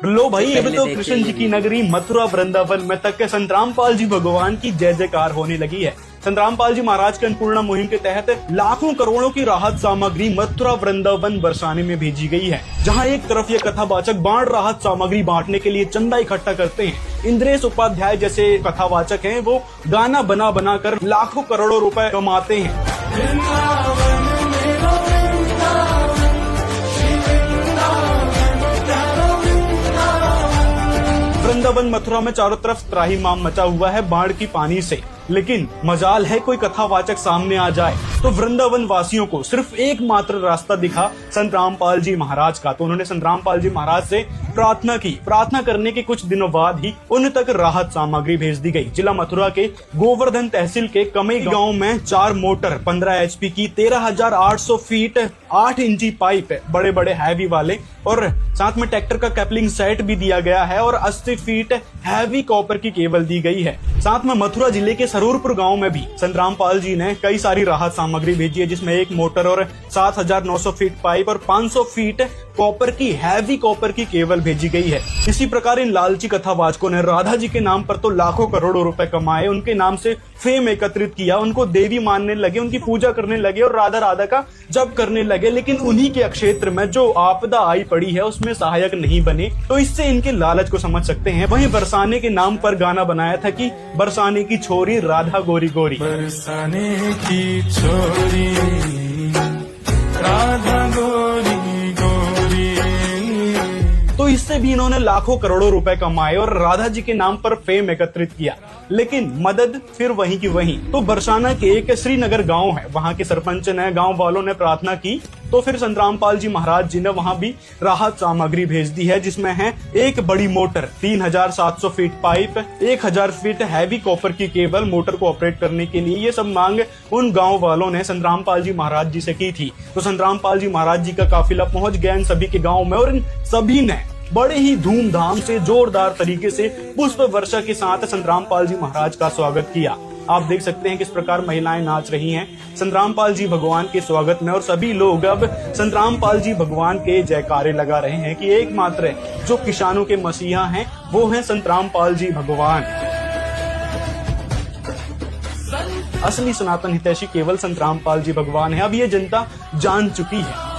लो भाई, अभी तो कृष्ण जी की नगरी मथुरा वृंदावन में तक संत रामपाल जी भगवान की जय जयकार होने लगी है। संत रामपाल जी महाराज के अन्नपूर्णा मुहिम के तहत लाखों करोड़ों की राहत सामग्री मथुरा वृंदावन बरसाने में भेजी गई है, जहां एक तरफ ये कथावाचक बाढ़ राहत सामग्री बांटने के लिए चंदा इकट्ठा करते हैं। इंद्रेश उपाध्याय जैसे कथावाचक हैं, वो गाना बना बना कर लाखों करोड़ों रुपए कमाते हैं। वृंदावन मथुरा में चारों तरफ त्राहिमाम मचा हुआ है बाढ़ की पानी से, लेकिन मजाल है कोई कथावाचक सामने आ जाए तो वृंदावन वासियों को सिर्फ एकमात्र रास्ता दिखा संत रामपाल जी महाराज का। तो उन्होंने संत रामपाल जी महाराज से प्रार्थना की। प्रार्थना करने के कुछ दिनों बाद ही उन तक राहत सामग्री भेज दी गई। जिला मथुरा के गोवर्धन तहसील के कमई गांव में 4 मोटर 15 HP की 13,800 फीट 8 इंची पाइप, बड़े बड़े हैवी वाले, और साथ में ट्रैक्टर का कैपलिंग सेट भी दिया गया है और 80 फीट हैवी कॉपर की केबल दी गई है। साथ में मथुरा जिले के सरूरपुर गांव में भी संत रामपाल जी ने कई सारी राहत सामग्री भेजी है, जिसमें 1 मोटर और 7,900 फीट पाइप और 500 फीट कॉपर की हैवी कॉपर की केबल भेजी गई है। इसी प्रकार इन लालची कथावाचकों ने राधा जी के नाम पर तो लाखों करोड़ों रुपए कमाए, उनके नाम से फेम एकत्रित किया, उनको देवी मानने लगे, उनकी पूजा करने लगे और राधा राधा का जप करने लगे, लेकिन उन्हीं के क्षेत्र में जो आपदा आई पड़ी है उसमें सहायक नहीं बने। तो इससे इनके लालच को समझ सकते हैं। वहीं बरसाने के नाम पर गाना बनाया था कि बरसाने की छोरी राधा गोरी गोरी, बरसाने की छोरी राधा गोरी गोरी। तो इससे भी इन्होंने लाखों करोड़ों रुपए कमाए और राधा जी के नाम पर फेम एकत्रित किया, लेकिन मदद फिर वहीं की वहीं। तो बरसाना के एक श्रीनगर गांव है, वहां के सरपंच ने, गांव वालों ने प्रार्थना की, तो फिर संत रामपाल जी महाराज जी ने वहां भी राहत सामग्री भेज दी है, जिसमें है 1 बड़ी motor, 3,700 feet pipe, 1,000 feet heavy copper की केबल मोटर को ऑपरेट करने के लिए। ये सब मांग उन गांव वालों ने संत रामपाल जी महाराज जी से की थी। तो संत रामपाल जी महाराज जी का काफिला पहुंच गया इन सभी के गाँव में और इन सभी ने बड़े ही धूमधाम से, जोरदार तरीके से पुष्प वर्षा के साथ संत रामपाल जी महाराज का स्वागत किया। आप देख सकते हैं किस प्रकार महिलाएं नाच रही हैं संत रामपाल जी भगवान के स्वागत में, और सभी लोग अब संत रामपाल जी भगवान के जयकारे लगा रहे हैं कि एकमात्र जो किसानों के मसीहा हैं वो हैं संत रामपाल जी भगवान। असली सनातन हितैषी केवल संत रामपाल जी भगवान है, अब ये जनता जान चुकी है।